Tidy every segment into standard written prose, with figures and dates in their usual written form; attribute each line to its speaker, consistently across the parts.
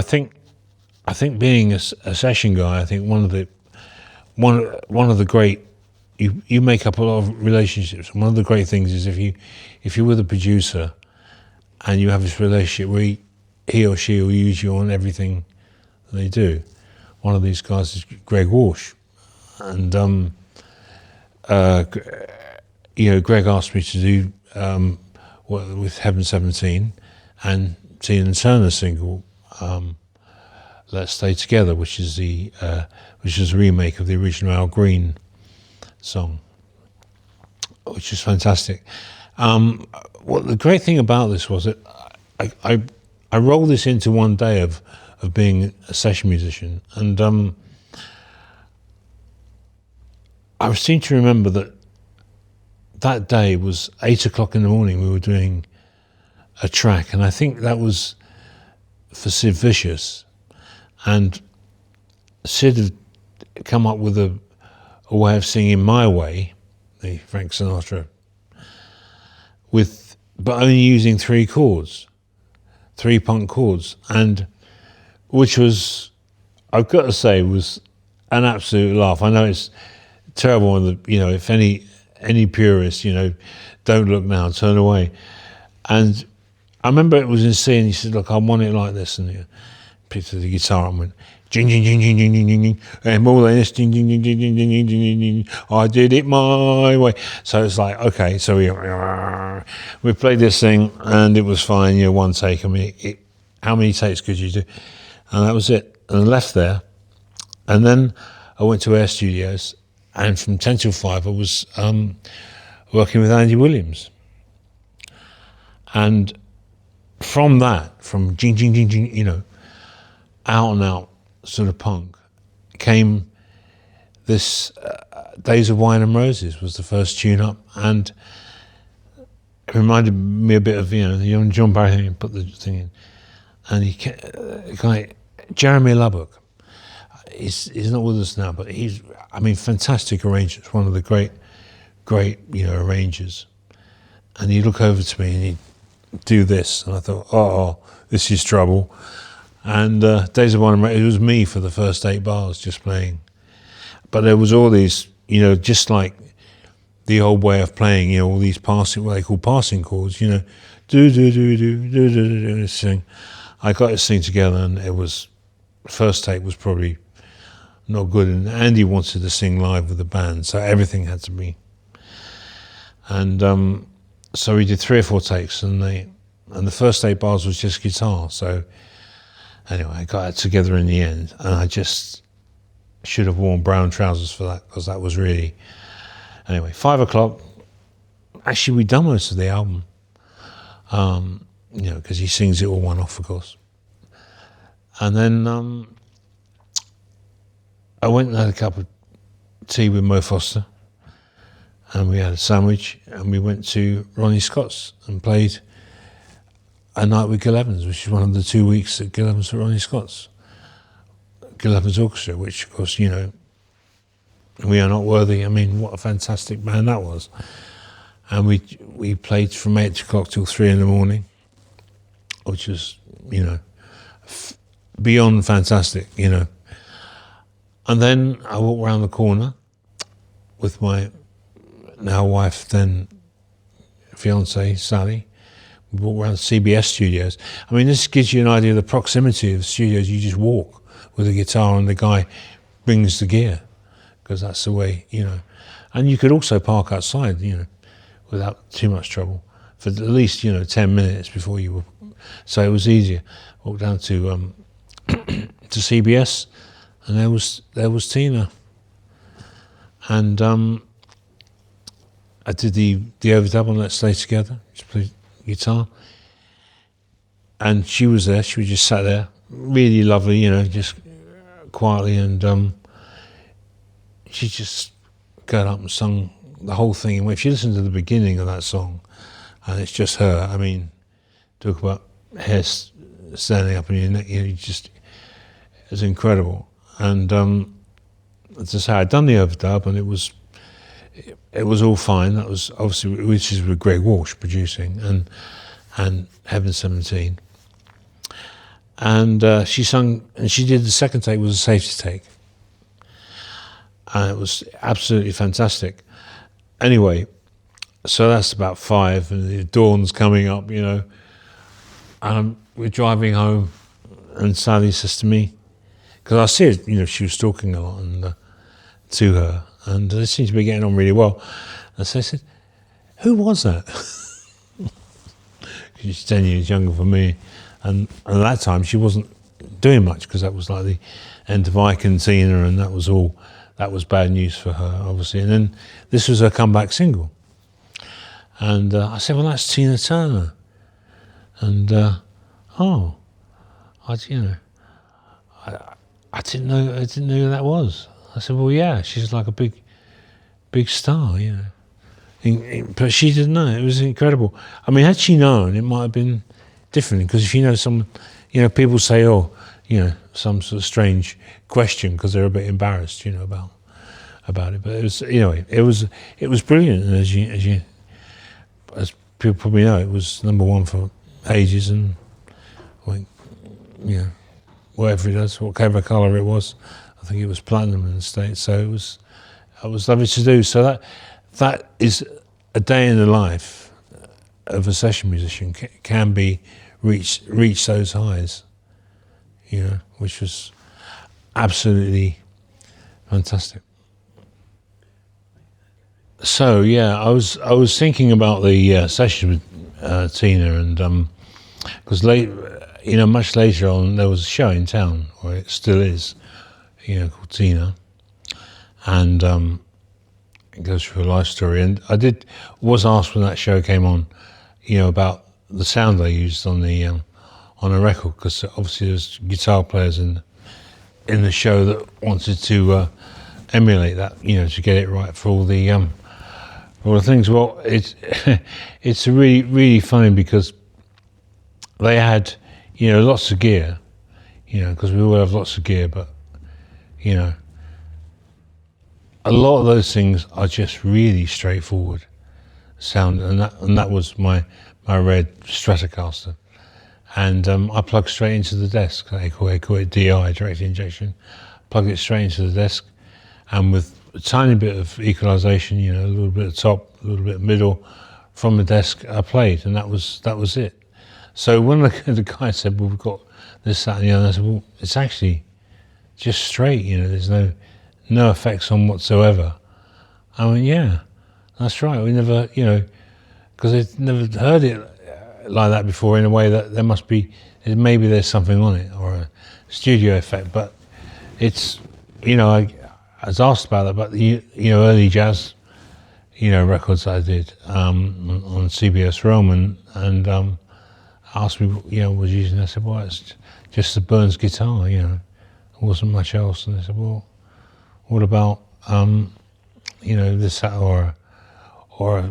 Speaker 1: think being a session guy, I think one of the great, you make up a lot of relationships. One of the great things is if you're with a producer and you have this relationship where he or she will use you on everything they do. One of these guys is Greg Walsh, and Greg asked me to do with Heaven 17 and Tina Turner's single Let's Stay Together, which is a remake of the original Al Green song, which is fantastic. The great thing about this was that I rolled this into one day of being a session musician, and I seem to remember that day was 8 o'clock in the morning. We were doing a track, and I think that was for Sid Vicious, and Sid had come up with a way of singing My Way, the Frank Sinatra, but only using 3 punk chords, and which was, I've got to say, was an absolute laugh. I know it's terrible, and if any purists, don't look now, turn away. And I remember it was in C, and he said, "Look, I want it like this," and he picked up the guitar and went, "Jing jing jing jing jing jing jing jing," and more than this, "Jing jing jing jing jing jing jing jing jing." I did it my way. So it's like, okay, so we played this thing, and it was fine. One take. I mean, how many takes could you do? And that was it. And I left there, and then I went to Air Studios, and from 10 till 5 I was working with Andy Williams. And from jing jing jing jing, out and out sort of punk, came this Days of Wine and Roses was the first tune up, and it reminded me a bit of young John Barry put the thing in, and Jeremy Lubbock, he's not with us now, but fantastic arranger. It's one of the great arrangers. And he'd look over to me and he'd do this, and I thought, oh, this is trouble. And Days of Wine and Roses, it was me for the first 8 bars just playing. But there was all these, just like the old way of playing, all these passing, what they call passing chords, do do do do do do do this thing. I got this thing together, and it was, first take was probably not good, and Andy wanted to sing live with the band, so everything had to be. And so we did 3 or 4 takes, and the first 8 bars was just guitar. So anyway, I got it together in the end, and I just should have worn brown trousers for that, because that was really... Anyway, 5 o'clock, actually we'd done most of the album, because he sings it all one off, of course. And then I went and had a cup of tea with Mo Foster, and we had a sandwich, and we went to Ronnie Scott's and played a night with Gil Evans, which is one of the 2 weeks that Gil Evans at Ronnie Scott's. Gil Evans Orchestra, which, of course, We Are Not Worthy. I mean, what a fantastic band that was. And we played from 8 o'clock till 3 in the morning, which was, beyond fantastic, And then I walked around the corner with my now wife, then fiancée, Sally. We walked around CBS studios. I mean, this gives you an idea of the proximity of the studios. You just walk with a guitar, and the guy brings the gear, because that's the way, And you could also park outside, without too much trouble for at least, 10 minutes before you were. So it was easier. Walked down to to CBS, and there was Tina. And I did the overdub on Let's Stay Together, just played guitar. And she was there, she was just sat there, really lovely, just quietly, and she just got up and sung the whole thing. And if you listen to the beginning of that song, and it's just her, I mean, talk about hair standing up in your neck, it's incredible. And as I say, I'd done the overdub, and it was all fine. That was obviously, which is with Greg Walsh producing, and Heaven 17. And she sung, and she did the second take was a safety take. And it was absolutely fantastic. Anyway, so that's about 5, and the dawn's coming up, you know. And we're driving home, and Sally says to me, because I see it, you know, she was talking a lot and, to her, and they seemed to be getting on really well. And so I said, who was that? She's 10 years younger than me. And at that time, she wasn't doing much, because that was like the end of Ike and Tina, and that was all, that was bad news for her, obviously. And then this was her comeback single. And I said, well, that's Tina Turner. And, I didn't know who that was. I said, well, yeah, she's like a big star, you know. But she didn't know. It was incredible. I mean, had she known, it might have been different, because if you know someone, you know, people say, oh, you know, some sort of strange question because they're a bit embarrassed, you know, about it. But it was, anyway, it was brilliant. And as people probably know, it was #1 for ages, and like, you know, whatever it is, whatever colour it was, I think it was platinum in the States. So it was lovely to do. So that is a day in the life of a session musician, can be reach those highs, you know, which was absolutely fantastic. So yeah, I was thinking about the session with Tina, and because much later on there was a show in town, or it still is, you know, called Tina, and it goes through a life story. And I was asked when that show came on, you know, about the sound I used on the on a record, because obviously there's guitar players in the show that wanted to emulate that, you know, to get it right for all the things. Well, it's really, really funny, because they had, you know, lots of gear, you know, because we all have lots of gear, but, you know, a lot of those things are just really straightforward sound, and that was my red Stratocaster, and I plugged straight into the desk. They call it DI, direct injection. Plugged it straight into the desk, and with a tiny bit of equalisation, you know, a little bit of top, a little bit of middle, from the desk, I played, and that was it. So when the guy said, well, we've got this, that, and the other, I said, well, it's actually just straight, you know, there's no effects on whatsoever. I went, yeah, that's right. We never, you know, because I'd never heard it like that before, in a way that there must be, maybe there's something on it, or a studio effect. But it's, you know, I was asked about that, but you know, early jazz, you know, records I did on CBS Realm, and asked me, you know, was using. I said, well, it's just the Burns guitar, you know, there wasn't much else. And they said, well, what about you know, this, that, or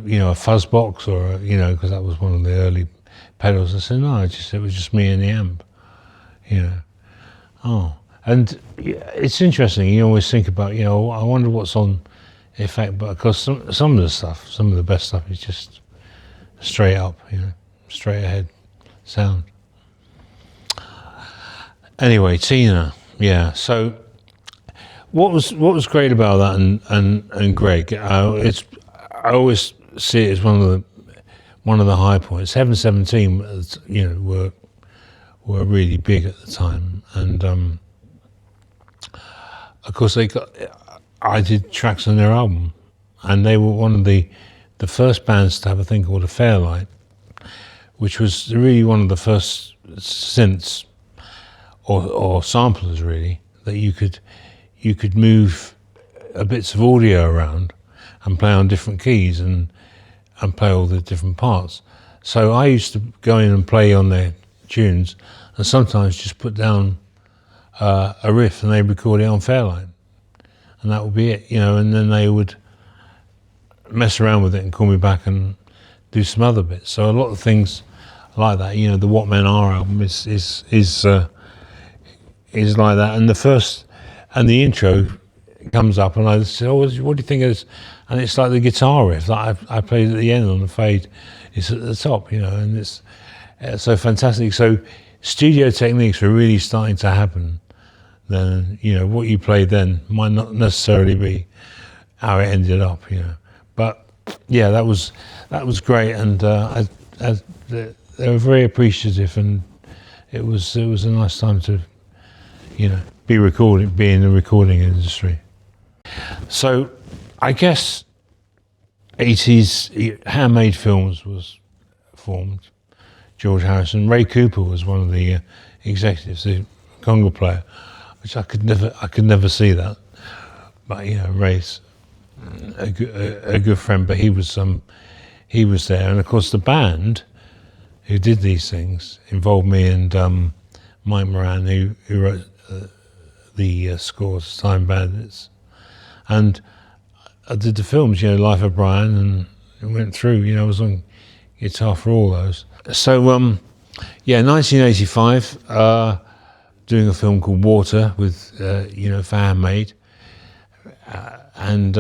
Speaker 1: you know, a fuzz box, or, you know, because that was one of the early pedals. I said, no, it was just me and the amp, you know. Oh, and it's interesting. You always think about, you know, I wonder what's on effect, but because some of the stuff, some of the best stuff is just straight up, you know, straight ahead sound. Anyway, Tina, yeah. So what was great about that, and Greg, I always see it as one of the high points. Heaven 17, you know, were really big at the time, and of course I did tracks on their album, and they were one of the first bands to have a thing called a Fairlight, which was really one of the first synths or samplers, really, that you could move bits of audio around and play on different keys and play all the different parts. So I used to go in and play on their tunes, and sometimes just put down a riff, and they'd record it on Fairlight, and that would be it, you know. And then they would mess around with it and call me back and do some other bits. So a lot of things like that, you know. The What Men Are album is like that, and the intro comes up, and I said, oh, what do you think of this? And it's like the guitar riff that I played at the end on the fade. It's at the top, you know, and it's so fantastic. So studio techniques were really starting to happen, then what you played then might not necessarily be how it ended up. But yeah, that was great, and they were very appreciative, and it was a nice time to be in the recording industry. So I guess 80s handmade films was formed. George Harrison, Ray Cooper was one of the executives, the conga player, which I could never see that. But Ray's a good friend, but he was there, and of course the band who did these things involved me and Mike Moran, who wrote the scores, Time Bandits, and I did the films, Life of Bryan, and it went through. I was on guitar for all those. So 1985, doing a film called Water with for Handmade, and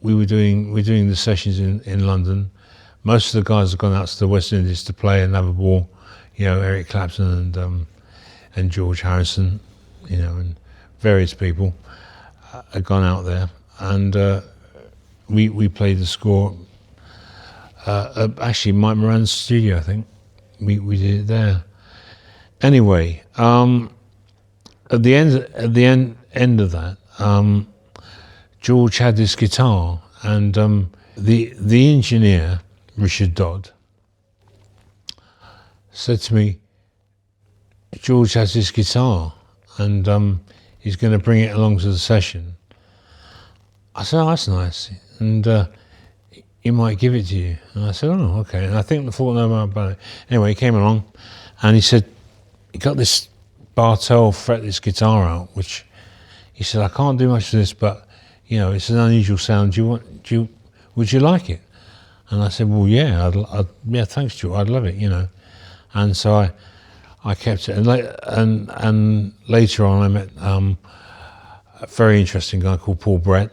Speaker 1: we're doing the sessions in London. Most of the guys have gone out to the West Indies to play and have a ball. Eric Clapton and George Harrison, and various people had gone out there, and we played the score. Actually, Mike Moran's studio, I think. We did it there. Anyway, at the end of that, George had this guitar, and the engineer, Richard Dodd, said to me, George has this guitar, and he's going to bring it along to the session. I said, oh, that's nice, and he might give it to you. And I said, oh, okay. And I think the thought no more about it. Anyway, he came along, and he said, he got this Bartell fretless guitar out, which he said, I can't do much of this, but it's an unusual sound. Would you like it? And I said, well, yeah, yeah, thanks, George. I'd love it, And so I kept it, and later on I met a very interesting guy called Paul Brett,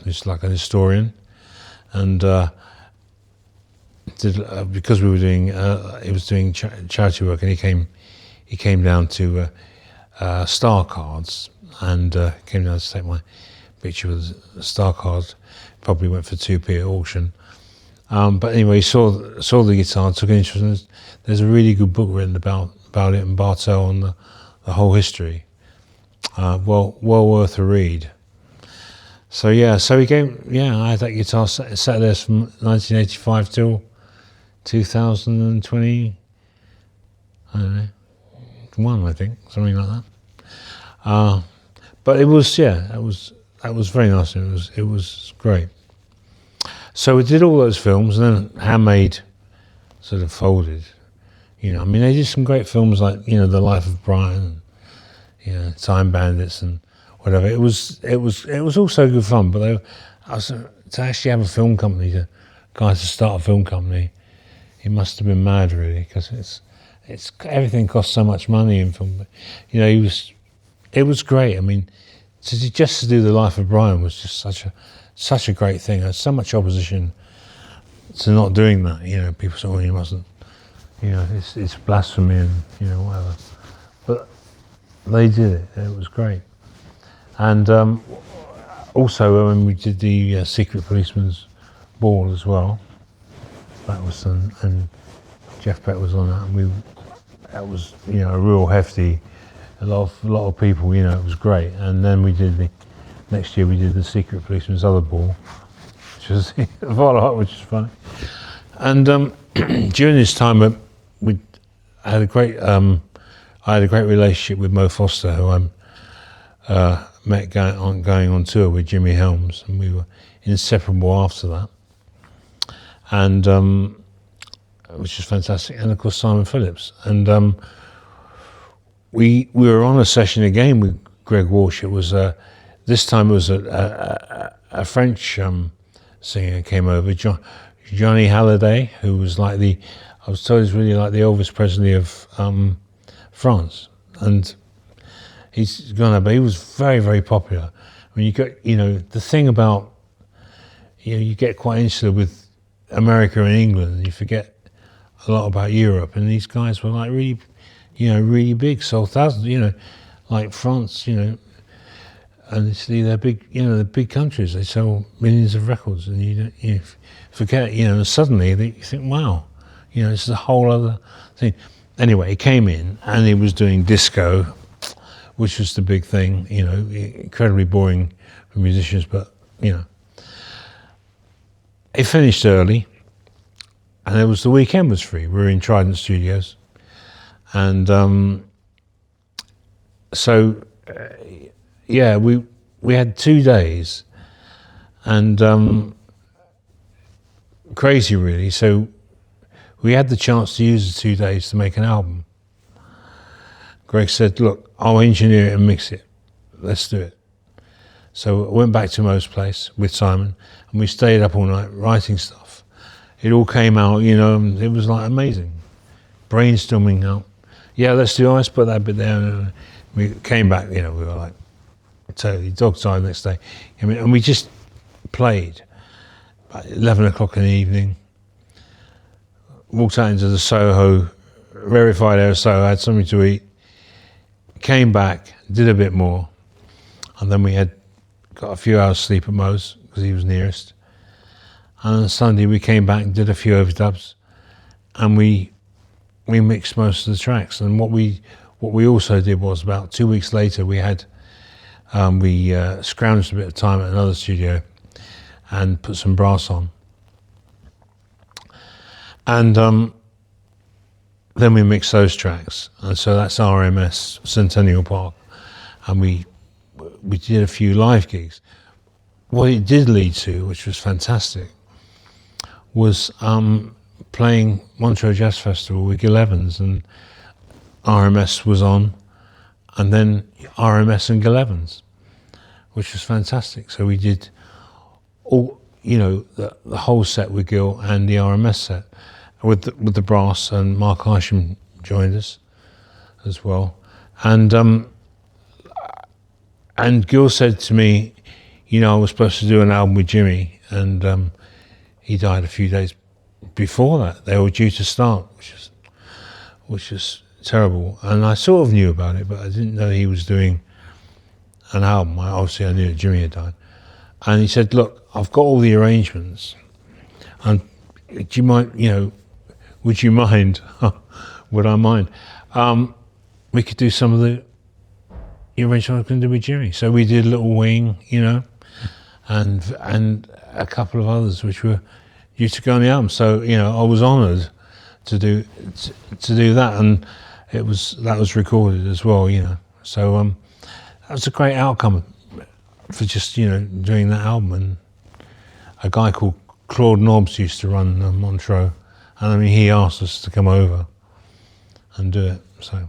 Speaker 1: who's like an historian, and because we were doing, he was doing charity work, and he came down to Star Cards, and came down to take my picture with a Star Card. Probably went for 2p at auction. But anyway, he saw the guitar, took an interest. There's a really good book written about it and Bartell and the whole history. Well worth a read. So he came. I had that guitar sat there from 1985 till 2020. I don't know, one, I think, something like that. But it was that was very nice. It was great. So we did all those films, and then Handmade sort of folded. They did some great films like The Life of Bryan, and Time Bandits and whatever. It was also good fun, but to actually have a film company, to start a film company, he must have been mad really, because it's everything costs so much money in film. It was great. Just to do The Life of Bryan was just such a great thing. There's so much opposition to not doing that. People say, "Oh, you mustn't." It's blasphemy and whatever. But they did it. It was great. And also when we did the Secret Policeman's Ball as well, that was fun, and Jeff Beck was on that, and that was a real hefty. A lot of people. It was great. And then next year we did the Secret Policeman's Other Ball, which was a follow-up, which is funny. And during this time, I had a great relationship with Mo Foster, who I met going on tour with Jimmy Helms, and we were inseparable after that. And which is fantastic. And of course Simon Phillips. And we were on a session again with Greg Walsh. It was this time it was a French singer came over, Johnny Hallyday, who was I was told he's really like the Elvis Presley of France, and he's gone. But he was very, very popular. You got the thing about you get quite insular with America and England, and you forget a lot about Europe, and these guys were like really, really big, sold thousands, like France, and they're big, they're big countries. They sell millions of records, and you forget, and suddenly you think, wow, it's a whole other thing. Anyway, he came in and he was doing disco, which was the big thing, incredibly boring for musicians, but It finished early, and the weekend was free. We were in Trident Studios, and we had 2 days, and crazy really. So we had the chance to use the 2 days to make an album. Greg said, "Look, I'll engineer it and mix it. Let's do it." So I went back to Mo's place with Simon, and we stayed up all night writing stuff. It all came out, it was like amazing. Brainstorming out. Yeah, let's do ice, put that bit there. We came back, we were like totally dog-tired the next day. And we just played at 11 o'clock in the evening. Walked out into the Soho, rarefied air Soho, had something to eat. Came back, did a bit more. And then we had got a few hours sleep at Mo's because he was nearest. And on Sunday we came back and did a few overdubs, and we mixed most of the tracks. And what we also did was about 2 weeks later we had scrounged a bit of time at another studio and put some brass on. And then we mixed those tracks, and so that's RMS Centennial Park, and we did a few live gigs. What it did lead to, which was fantastic, was playing Montreux Jazz Festival with Gil Evans, and RMS was on, and then RMS and Gil Evans, which was fantastic. So we did all, the whole set with Gil and the RMS set with the brass, and Mark Hailsham joined us as well. And Gil said to me, I was supposed to do an album with Jimmy, and he died a few days before that. They were due to start, which is terrible. And I sort of knew about it, but I didn't know he was doing an album. Obviously, I knew that Jimmy had died. And he said, "Look, I've got all the arrangements, and do you mind? Would you mind? Would I mind? We could do some of the arrangements I was going to do with Jimmy." So we did Little Wing, and a couple of others which were due to go on the album. So I was honoured to do that, and that was recorded as well. So that was a great outcome for just doing that album. And a guy called Claude Nobbs used to run Montreux, and he asked us to come over and do it. So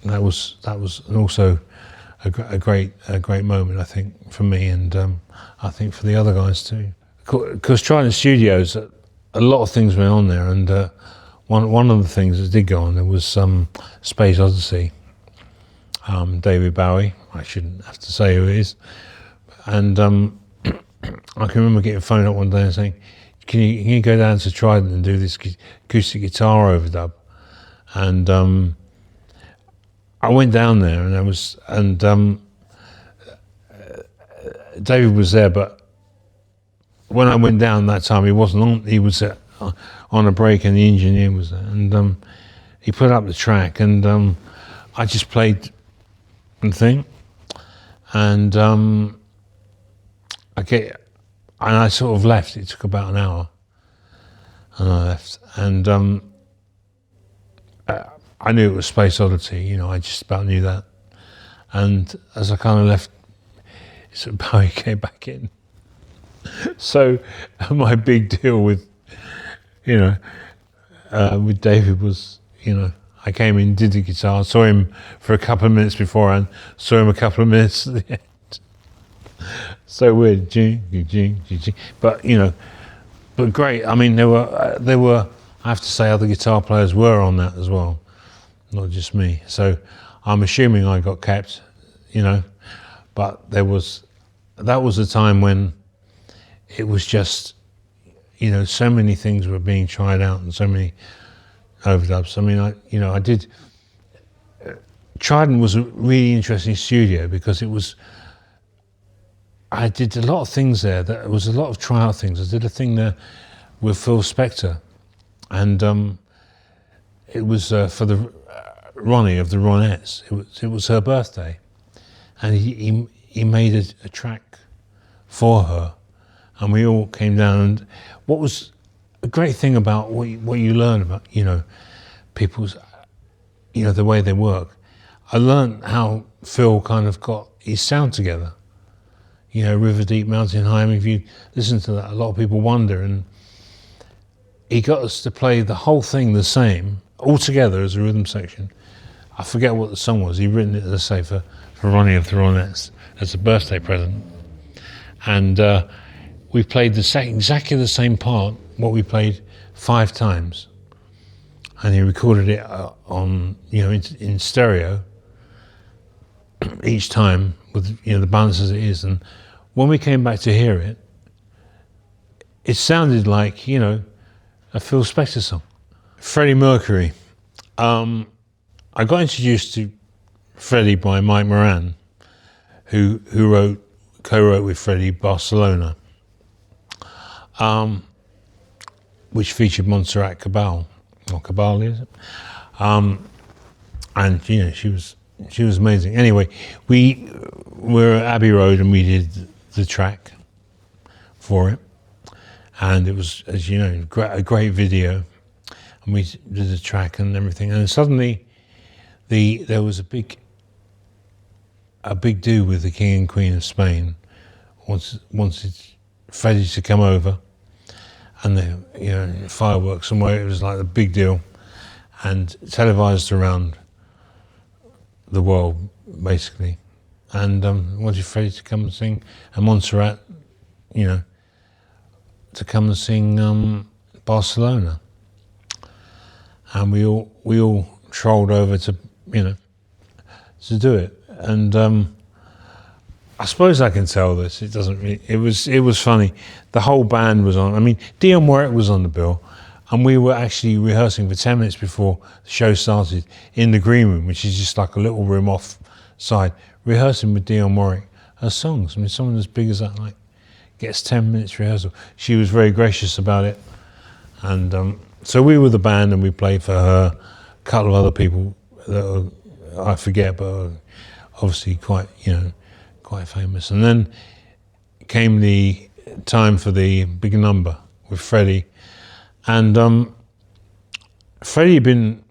Speaker 1: that was also a great moment, I think, for me, and I think for the other guys too. Because Trident Studios, a lot of things went on there, and one of the things that did go on there was Space Odyssey. David Bowie, I shouldn't have to say who it is, and I can remember getting phoned up one day and saying, can you go down to Trident and do this acoustic guitar overdub? And I went down there, and David was there, but when I went down that time, he wasn't on. He was on a break, and the engineer was there, and he put up the track, and I just played the thing, and I sort of left. It took about an hour, and I left, and I knew it was Space Oddity. I just about knew that, and as I kind of left, Bowie came back in. So my big deal with David was, I came in, did the guitar, saw him for a couple of minutes beforehand, saw him a couple of minutes at the end. So weird, but but great. I mean, there were. I have to say, other guitar players were on that as well, not just me. So I'm assuming I got kept, but that was a time when it was just, so many things were being tried out, and so many overdubs. I mean, I did. Trident was a really interesting studio because I did a lot of things there. There was a lot of trial things. I did a thing there with Phil Spector, and it was for the Ronnie of the Ronettes. It was her birthday, and he made a track for her, and we all came down. And what was a great thing about what you learn about, people's, the way they work. I learned how Phil kind of got his sound together. River Deep, Mountain High. I mean, if you listen to that, a lot of people wonder. And he got us to play the whole thing the same, all together as a rhythm section. I forget what the song was. He'd written it, let's say, for Ronnie of the Ronettes as a birthday present. And we played exactly the same part, what we played 5 times. And he recorded it on, in stereo each time with, the balance as it is. And when we came back to hear it, it sounded like, a Phil Spector song. Freddie Mercury. I got introduced to Freddie by Mike Moran, who co-wrote with Freddie Barcelona, which featured Montserrat Cabal, or Cabal is it? And she was amazing. Anyway, we were at Abbey Road and we did the track for it, and it was, as you know, a great video, and we did the track and everything, and suddenly there was a big do with the King and Queen of Spain. Wanted Freddie to come over, and the fireworks and it was like a big deal, and televised around the world basically, and wanted Freddie to come and sing, and Montserrat, to come and sing Barcelona, and we all trolled over to do it, and I suppose I can tell this. It doesn't really. It was funny. The whole band was on. I mean, Dionne Warwick was on the bill, and we were actually rehearsing for 10 minutes before the show started in the green room, which is just like a little room off side, rehearsing with Dionne Warwick her songs. I mean, someone as big as that gets 10 minutes rehearsal. She was very gracious about it, and so we were the band, and we played for her. A couple of other people that I forget, but are obviously quite famous. And then came the time for the big number with Freddie, and Freddie had been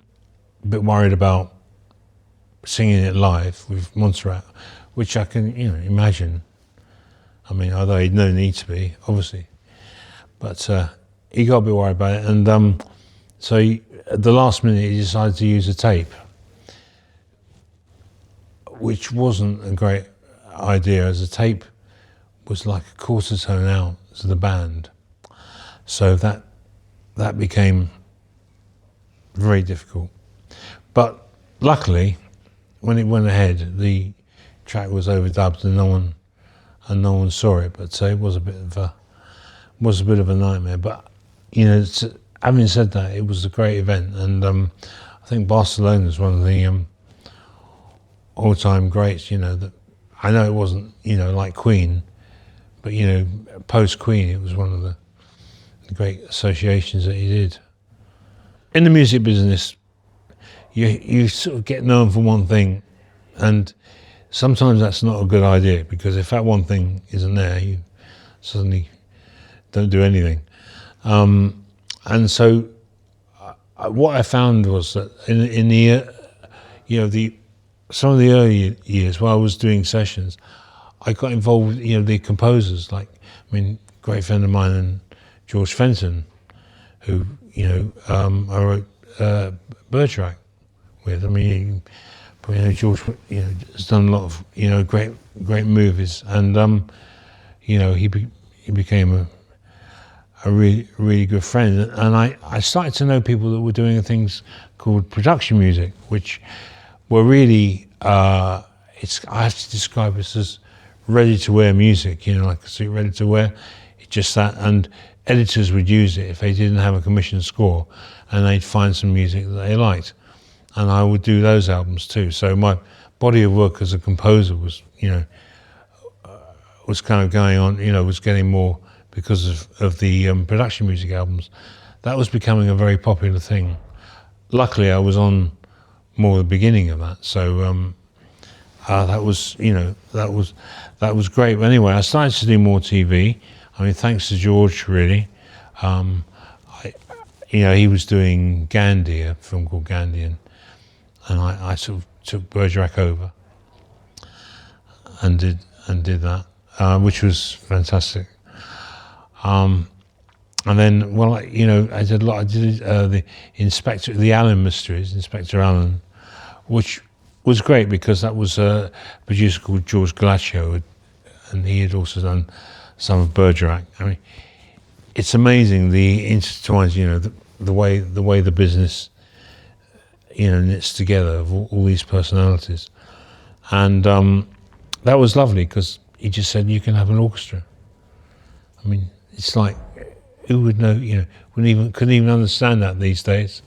Speaker 1: a bit worried about singing it live with Montserrat, which I can imagine. I mean, although he'd no need to be, obviously, but he got a bit worried about it, and so at the last minute he decided to use a tape, which wasn't a great idea, as a tape was like a quarter tone out to the band, so that became very difficult. But luckily, when it went ahead, the track was overdubbed and no one saw it. But it was a bit of a nightmare. But having said that, it was a great event, and I think Barcelona is one of the all-time greats. That I know it wasn't like Queen, but post Queen, it was one of the great associations that he did. In the music business, you sort of get known for one thing, and sometimes that's not a good idea, because if that one thing isn't there, you suddenly don't do anything. And so what I found was that in the some of the early years while I was doing sessions, I got involved with the composers, great friend of mine and George Fenton, who I wrote Bergerac with. I mean, George has done a lot of great movies, and he became a really, really good friend. And I started to know people that were doing things called production music, which were really I have to describe this as ready to wear music, like a suit ready to wear. It just that, and editors would use it if they didn't have a commissioned score, and they'd find some music that they liked, and I would do those albums too. So my body of work as a composer was, was kind of going on, was getting more because of the production music albums. That was becoming a very popular thing. Luckily, I was on more the beginning of that, so that was great. But anyway, I started to do more TV. I mean, thanks to George, really. He was doing Gandhi, a film called Gandhi, and I sort of took Bergerac over and did that, which was fantastic. And then, I did a lot. I did the Allen Mysteries, Inspector Allen, which was great because that was a producer called George Galaccio, and he had also done some of Bergerac. I mean, it's amazing the intertwines, the way the business, knits together of all these personalities, and that was lovely because he just said you can have an orchestra. I mean, it's like, who would know? Couldn't even understand that these days.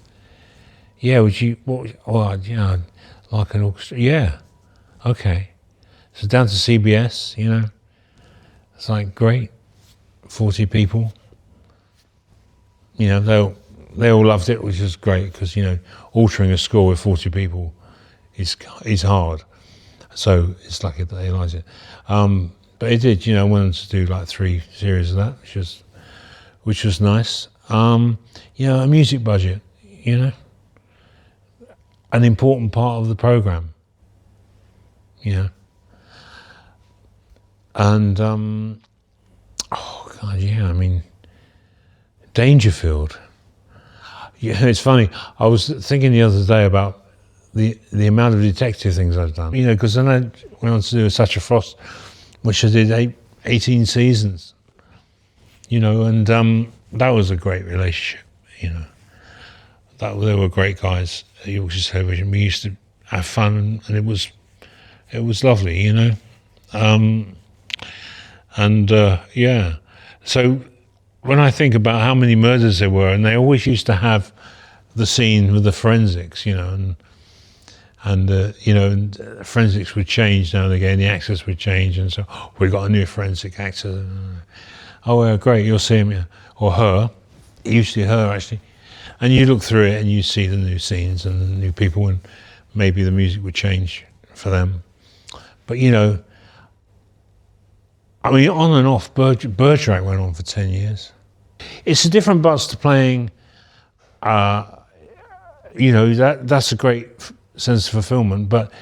Speaker 1: Yeah, would you? I'd like an orchestra. Yeah, okay. So down to CBS, it's like great, 40 people. They all loved it, which is great because altering a score with 40 people is hard. So it's lucky that they liked it. But it did. I wanted to do like 3 series of that, which was nice. A music budget, an important part of the program, and I mean, Dangerfield. It's funny. I was thinking the other day about the amount of detective things I've done. Because then I went on to do Such a Frost, which I did 18 seasons. And that was a great relationship. They were great guys at Yorkshire Television. We used to have fun, and it was lovely. So when I think about how many murders there were, and they always used to have the scene with the forensics, and forensics would change now and again. The actors would change, and so we got a new forensic actor. Oh, well, great, you'll see him, or her, usually her actually, and you look through it and you see the new scenes and the new people, and maybe the music would change for them. But on and off, Bergerac went on for 10 years. It's a different buzz to playing. That's a great sense of fulfillment, but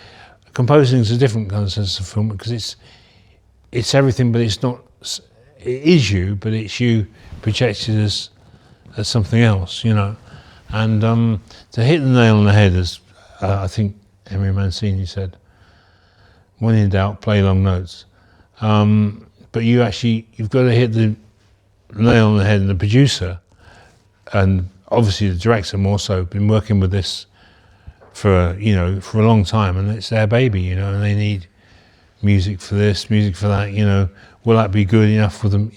Speaker 1: composing is a different kind of sense of fulfillment because it's everything, but it's not. It is you, but it's you projected as something else, And to hit the nail on the head, as I think Henry Mancini said, when in doubt, play long notes. But you've got to hit the nail on the head, and the producer, and obviously the director more so, been working with this for a long time, and it's their baby, and they need music for this, music for that, will that be good enough with them,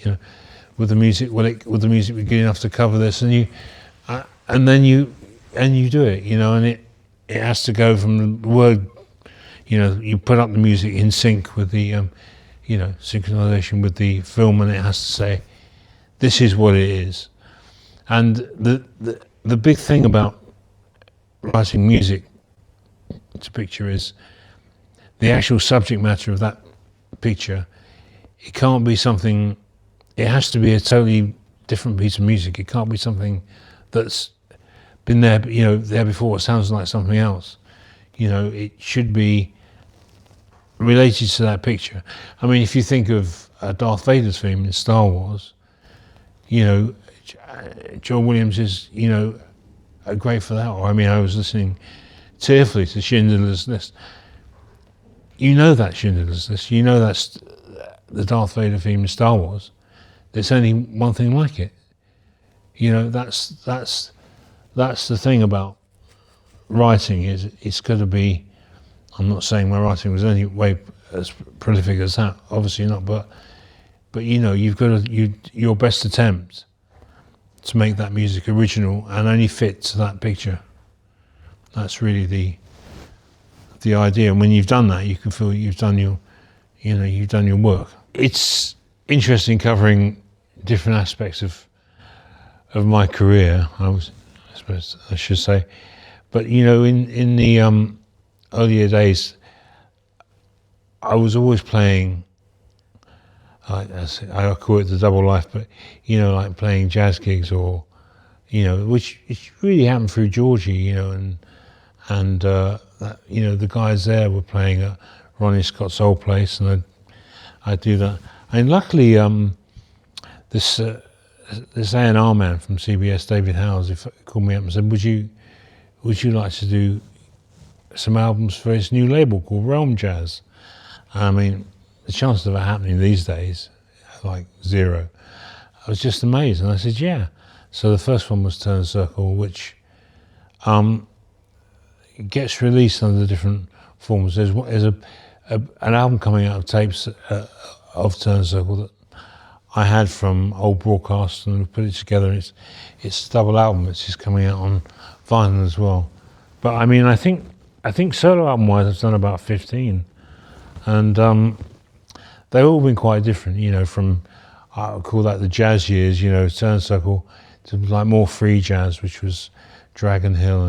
Speaker 1: with the music, will the music be good enough to cover this, and you do it, and it has to go from the word, you put up the music in sync with the, synchronization with the film, and it has to say, this is what it is. And the big thing about writing music to picture is the actual subject matter of that picture. It can't be something, it has to be a totally different piece of music. It can't be something that's been there, there before. It sounds like something else. It should be related to that picture. I mean, if you think of Darth Vader's theme in Star Wars, John Williams is, great for that. Or, I was listening tearfully to Schindler's List. That's Schindler's List. That's the Darth Vader theme in Star Wars. There's only one thing like it. That's the thing about writing, is it's got to be. I'm not saying my writing was any way as prolific as that, obviously not, but but you've got your best attempt to make that music original and only fit to that picture. That's really the idea. And when you've done that, you can feel you've done your work. It's interesting covering different aspects of my career. I suppose I should say, but in the earlier days, I was always playing. I call it the double life, but like playing jazz gigs or which really happened through Georgie, and the guys there were playing at Ronnie Scott's old place, and I'd do that. And luckily, this A&R man from CBS, David Howes, called me up and said, "Would you like to do some albums for his new label called Realm Jazz?" I mean, the chances of it happening these days, like zero. I was just amazed, and I said, "Yeah." So the first one was Turn Circle, which gets released under different forms. There's an album coming out of tapes of Turn Circle that I had from old broadcasts, and we put it together. It's a double album. It's just coming out on vinyl as well. But I mean, I think solo album wise, I've done about 15, and they've all been quite different. From I would call that the jazz years. Turn Circle to like more free jazz, which was Dragon Hill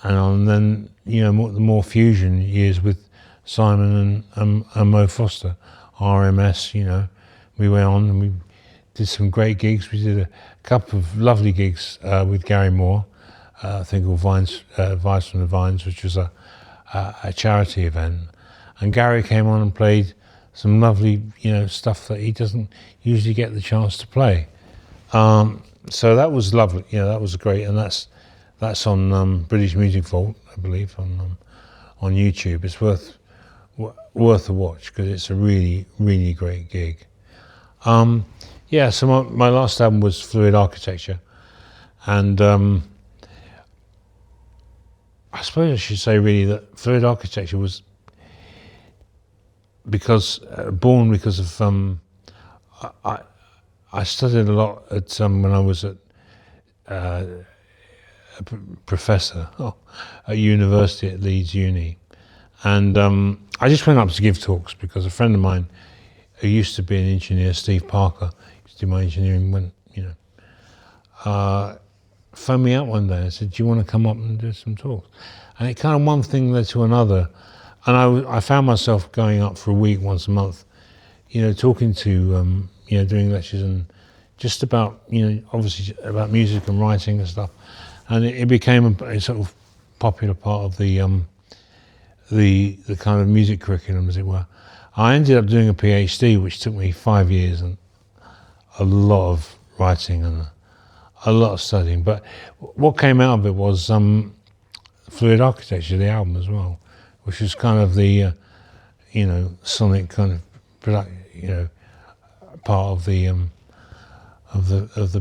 Speaker 1: and then the more fusion years with Simon and Mo Foster, RMS. We went on and we did some great gigs. We did a couple of lovely gigs with Gary Moore, I think called Vibes from the Vines, which was a charity event. And Gary came on and played some lovely, stuff that he doesn't usually get the chance to play. So that was lovely. That was great, and that's on British Music Vault, I believe, on YouTube. It's worth a watch because it's a really, really great gig. So my last album was Fluid Architecture, and I suppose I should say really that Fluid Architecture was born because of I studied a lot at when I was at a professor at university at Leeds Uni, and I just went up to give talks because a friend of mine who used to be an engineer, Steve Parker, used to do my engineering, phoned me up one day and said, "Do you want to come up and do some talks?" And it kind of one thing led to another, and I found myself going up for a week once a month, talking to doing lectures and just about obviously about music and writing and stuff, and it became a sort of popular part of the kind of music curriculum, as it were. I ended up doing a PhD, which took me 5 years and a lot of writing and a lot of studying. But what came out of it was Fluid Architecture, the album as well, which was kind of the sonic kind of product, part of the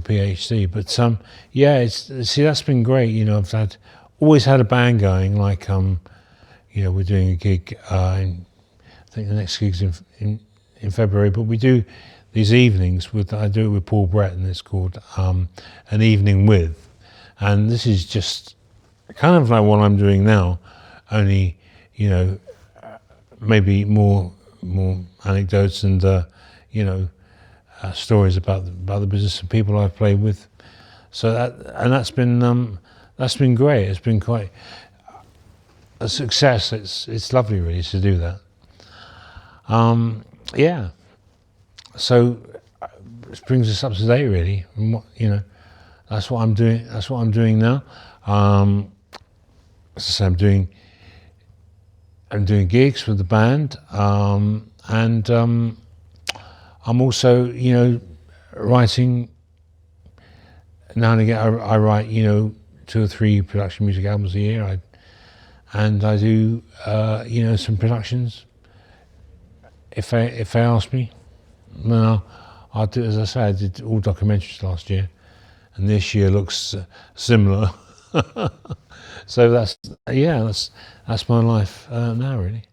Speaker 1: PhD. But that's been great. I've always had a band going. Like we're doing a gig. I think the next gig's in February. But we do these evenings I do it with Paul Brett, and it's called An Evening With. And this is just kind of like what I'm doing now, only maybe more anecdotes and stories about the business and people I've played with. So that's been great. It's been quite a success. It's lovely really to do that. So it brings us up to date really. And that's what I'm doing. That's what I'm doing now. As I say, I'm doing gigs with the band, and I'm also writing. Now and again, I write 2 or 3 production music albums a year. I do some productions. If they ask me, I'll do. As I say, I did all documentaries last year, and this year looks similar. So that's my life now, really.